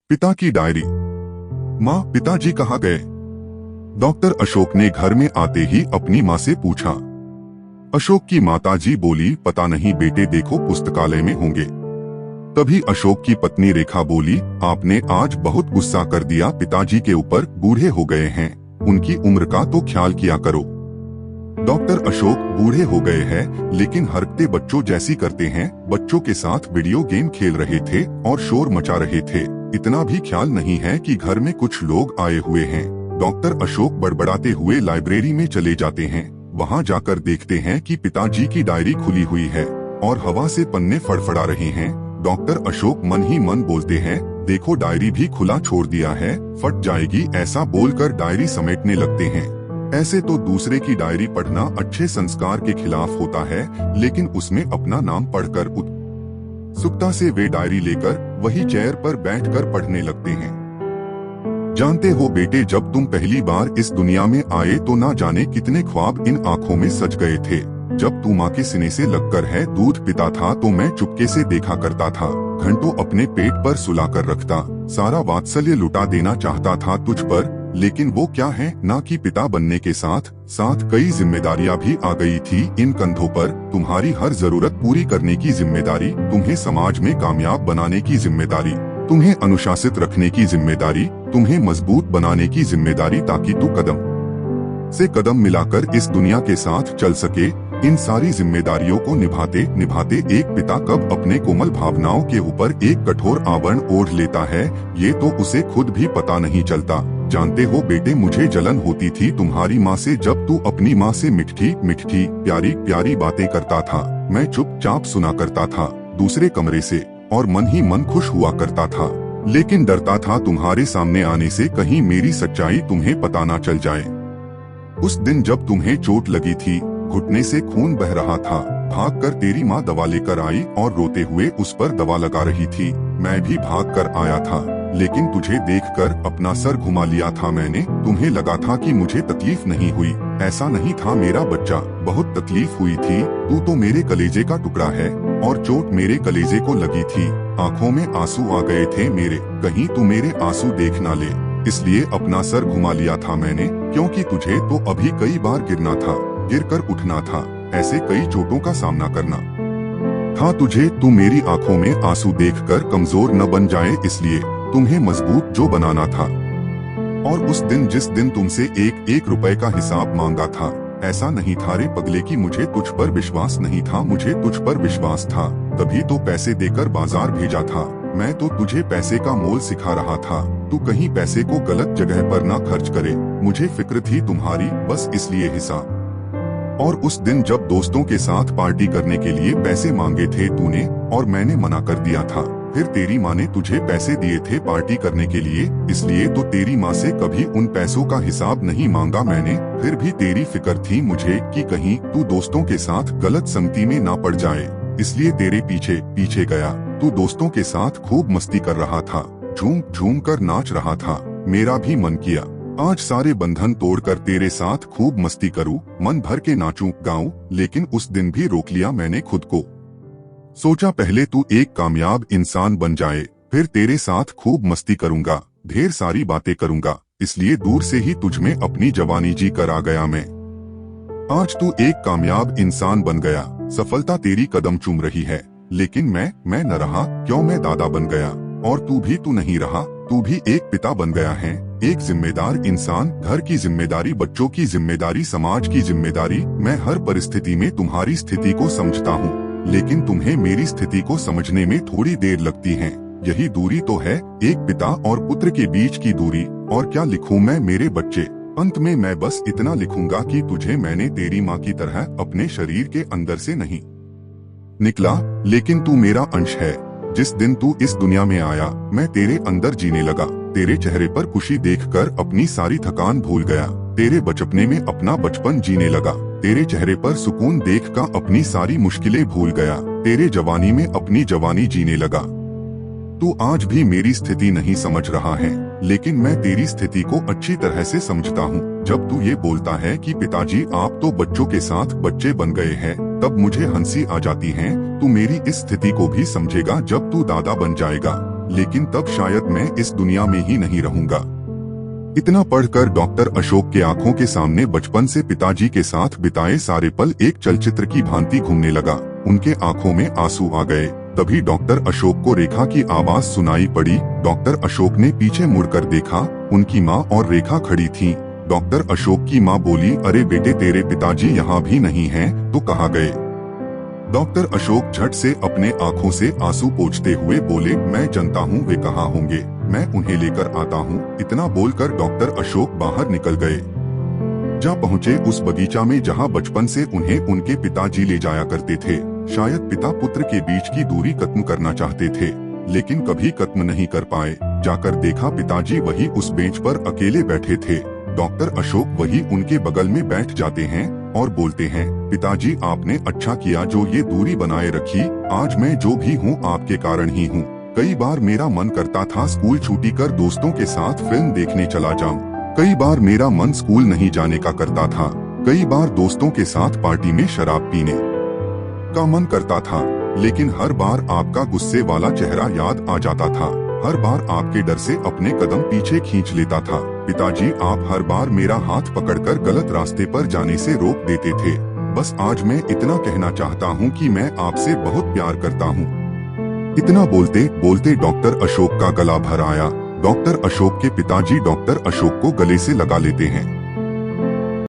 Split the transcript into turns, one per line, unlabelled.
पिता की डायरी। माँ, पिताजी कहाँ गए? डॉक्टर अशोक ने घर में आते ही अपनी माँ से पूछा। अशोक की माताजी बोली, पता नहीं बेटे, देखो पुस्तकालय में होंगे। तभी अशोक की पत्नी रेखा बोली, आपने आज बहुत गुस्सा कर दिया, पिताजी के ऊपर, बूढ़े हो गए हैं, उनकी उम्र का तो ख्याल किया करो। डॉक्टर अशोक बूढ़े हो गए हैं, लेकिन हरकतें बच्चों जैसी करते हैं। बच्चों के साथ वीडियो गेम खेल रहे थे और शोर मचा रहे थे। इतना भी ख्याल नहीं है कि घर में कुछ लोग आए हुए हैं। डॉक्टर अशोक बड़बड़ाते हुए लाइब्रेरी में चले जाते हैं। वहां जाकर देखते हैं कि पिताजी की डायरी खुली हुई है और हवा से पन्ने फड़फड़ा रहे हैं। डॉक्टर अशोक मन ही मन बोलते हैं, देखो डायरी भी खुला छोड़ दिया है, फट जाएगी। ऐसा बोलकर डायरी समेटने लगते हैं। ऐसे तो दूसरे की डायरी पढ़ना अच्छे संस्कार के खिलाफ होता है, लेकिन उसमें अपना नाम पढ़कर उत्सुकता से वे डायरी लेकर वही चेयर पर बैठकर पढ़ने लगते हैं। जानते हो बेटे, जब तुम पहली बार इस दुनिया में आए तो ना जाने कितने ख्वाब इन आँखों में सज गए थे। जब तू माँ के सीने से लगकर है दूध पिता था तो मैं चुपके से देखा करता था, घंटों अपने पेट पर सुलाकर रखता, सारा वात्सल्य लुटा देना चाहता था तुझ पर। लेकिन वो क्या है ना कि पिता बनने के साथ साथ कई जिम्मेदारियां भी आ गई थी इन कंधों पर। तुम्हारी हर जरूरत पूरी करने की जिम्मेदारी, तुम्हें समाज में कामयाब बनाने की जिम्मेदारी, तुम्हें अनुशासित रखने की जिम्मेदारी, तुम्हें मजबूत बनाने की जिम्मेदारी, ताकि तू कदम से कदम मिलाकर इस दुनिया के साथ चल सके। इन सारी जिम्मेदारियों को निभाते निभाते एक पिता कब अपने कोमल भावनाओं के ऊपर एक कठोर आवरण ओढ़ लेता है, ये तो उसे खुद भी पता नहीं चलता। जानते हो बेटे, मुझे जलन होती थी तुम्हारी माँ से, जब तू अपनी माँ से मिठी मिठी प्यारी प्यारी बातें करता था। मैं चुपचाप सुना करता था दूसरे कमरे से और मन ही मन खुश हुआ करता था, लेकिन डरता था तुम्हारे सामने आने से, कहीं मेरी सच्चाई तुम्हें पता ना चल जाए। उस दिन जब तुम्हें चोट लगी थी, घुटने से खून बह रहा था, भागकर तेरी माँ दवा लेकर आई और रोते हुए उस पर दवा लगा रही थी। मैं भी भागकर आया था, लेकिन तुझे देखकर अपना सर घुमा लिया था मैंने। तुम्हें लगा था कि मुझे तकलीफ नहीं हुई, ऐसा नहीं था मेरा बच्चा, बहुत तकलीफ हुई थी। तू तो मेरे कलेजे का टुकड़ा है और चोट मेरे कलेजे को लगी थी। आंखों में आंसू आ गए थे मेरे, कहीं तू मेरे आंसू देख ना ले, इसलिए अपना सर घुमा लिया था मैंने। क्योंकि तुझे तो अभी कई बार गिरना था, गिरकर उठना था, ऐसे कई चोटों का सामना करना था तुझे। तू मेरी आंखों में आंसू देखकर कमजोर न बन जाए, इसलिए तुम्हें मजबूत जो बनाना था। और उस दिन जिस दिन तुमसे एक एक रुपए का हिसाब मांगा था, ऐसा नहीं था रे पगले की मुझे तुझ पर विश्वास नहीं था, मुझे तुझ पर विश्वास था, तभी तो पैसे देकर बाजार भेजा था। मैं तो तुझे पैसे का मोल सिखा रहा था, तू कहीं पैसे को गलत जगह पर ना खर्च करे। मुझे फिक्र थी तुम्हारी, बस इसलिए हिसाब। और उस दिन जब दोस्तों के साथ पार्टी करने के लिए पैसे मांगे थे तूने और मैंने मना कर दिया था, फिर तेरी माँ ने तुझे पैसे दिए थे पार्टी करने के लिए, इसलिए तो तेरी माँ से कभी उन पैसों का हिसाब नहीं मांगा मैंने। फिर भी तेरी फिक्र थी मुझे कि कहीं तू दोस्तों के साथ गलत संगति में ना पड़ जाए, इसलिए तेरे पीछे पीछे गया। तू दोस्तों के साथ खूब मस्ती कर रहा था, झूम झूम कर नाच रहा था। मेरा भी मन किया आज सारे बंधन तोड़कर तेरे साथ खूब मस्ती करूं, मन भर के नाचूं गाऊं, लेकिन उस दिन भी रोक लिया मैंने खुद को। सोचा पहले तू एक कामयाब इंसान बन जाए, फिर तेरे साथ खूब मस्ती करूंगा, ढेर सारी बातें करूंगा, इसलिए दूर से ही तुझ में अपनी जवानी जी कर आ गया मैं। आज तू एक कामयाब इंसान बन गया, सफलता तेरी कदम चूम रही है, लेकिन मैं न रहा। क्यों? मैं दादा बन गया और तू नहीं रहा। तू भी एक पिता बन गया है, एक जिम्मेदार इंसान, घर की जिम्मेदारी, बच्चों की जिम्मेदारी, समाज की जिम्मेदारी। मैं हर परिस्थिति में तुम्हारी स्थिति को समझता हूँ, लेकिन तुम्हें मेरी स्थिति को समझने में थोड़ी देर लगती है। यही दूरी तो है एक पिता और पुत्र के बीच की दूरी। और क्या लिखूं मैं मेरे बच्चे? अंत में मैं बस इतना लिखूंगा कि तुझे मैंने तेरी माँ की तरह अपने शरीर के अंदर से नहीं निकला, लेकिन तू मेरा अंश है। जिस दिन तू इस दुनिया में आया, मैं तेरे अंदर जीने लगा। तेरे चेहरे पर खुशी देखकर अपनी सारी थकान भूल गया, तेरे बचपने में अपना बचपन जीने लगा। तेरे चेहरे पर सुकून देखकर अपनी सारी मुश्किलें भूल गया, तेरे जवानी में अपनी जवानी जीने लगा। तू आज भी मेरी स्थिति नहीं समझ रहा है, लेकिन मैं तेरी स्थिति को अच्छी तरह से समझता हूँ। जब तू ये बोलता है कि पिताजी आप तो बच्चों के साथ बच्चे बन गए हैं, तब मुझे हंसी आ जाती है। तू मेरी इस स्थिति को भी समझेगा जब तू दादा बन जाएगा। लेकिन तब शायद मैं इस दुनिया में ही नहीं रहूंगा। इतना पढ़कर डॉक्टर अशोक के आंखों के सामने बचपन से पिताजी के साथ बिताए सारे पल एक चलचित्र की भांति घूमने लगा। उनके आंखों में आंसू आ गए। तभी डॉक्टर अशोक को रेखा की आवाज सुनाई पड़ी। डॉक्टर अशोक ने पीछे मुड़कर देखा, उनकी माँ और रेखा खड़ी थीं। डॉक्टर अशोक की माँ बोली, अरे बेटे, तेरे पिताजी यहाँ भी नहीं हैं, तो कहाँ गए? डॉक्टर अशोक झट से अपने आंखों से आंसू पोंछते हुए बोले, मैं जानता हूँ वे कहाँ होंगे, मैं उन्हें लेकर आता हूँ। इतना बोलकर डॉक्टर अशोक बाहर निकल गए। जा पहुँचे उस बगीचा में जहाँ बचपन से उन्हें उनके पिताजी ले जाया करते थे। शायद पिता पुत्र के बीच की दूरी खत्म करना चाहते थे, लेकिन कभी खत्म नहीं कर पाए। जाकर देखा, पिताजी वही उस बेंच पर अकेले बैठे थे। डॉक्टर अशोक वही उनके बगल में बैठ जाते हैं और बोलते हैं, पिताजी, आपने अच्छा किया जो ये दूरी बनाए रखी। आज मैं जो भी हूँ आपके कारण ही हूँ। कई बार मेरा मन करता था स्कूल छुट्टी कर दोस्तों के साथ फिल्म देखने चला जाऊं। कई बार मेरा मन स्कूल नहीं जाने का करता था। कई बार दोस्तों के साथ पार्टी में शराब पीने का मन करता था, लेकिन हर बार आपका गुस्से वाला चेहरा याद आ जाता था। हर बार आपके डर से अपने कदम पीछे खींच लेता था। पिताजी, आप हर बार मेरा हाथ पकड़कर गलत रास्ते पर जाने से रोक देते थे। बस आज मैं इतना कहना चाहता हूँ कि मैं आपसे बहुत प्यार करता हूँ। इतना बोलते बोलते डॉक्टर अशोक का गला भर आया। डॉक्टर अशोक के पिताजी डॉक्टर अशोक को गले से लगा लेते हैं।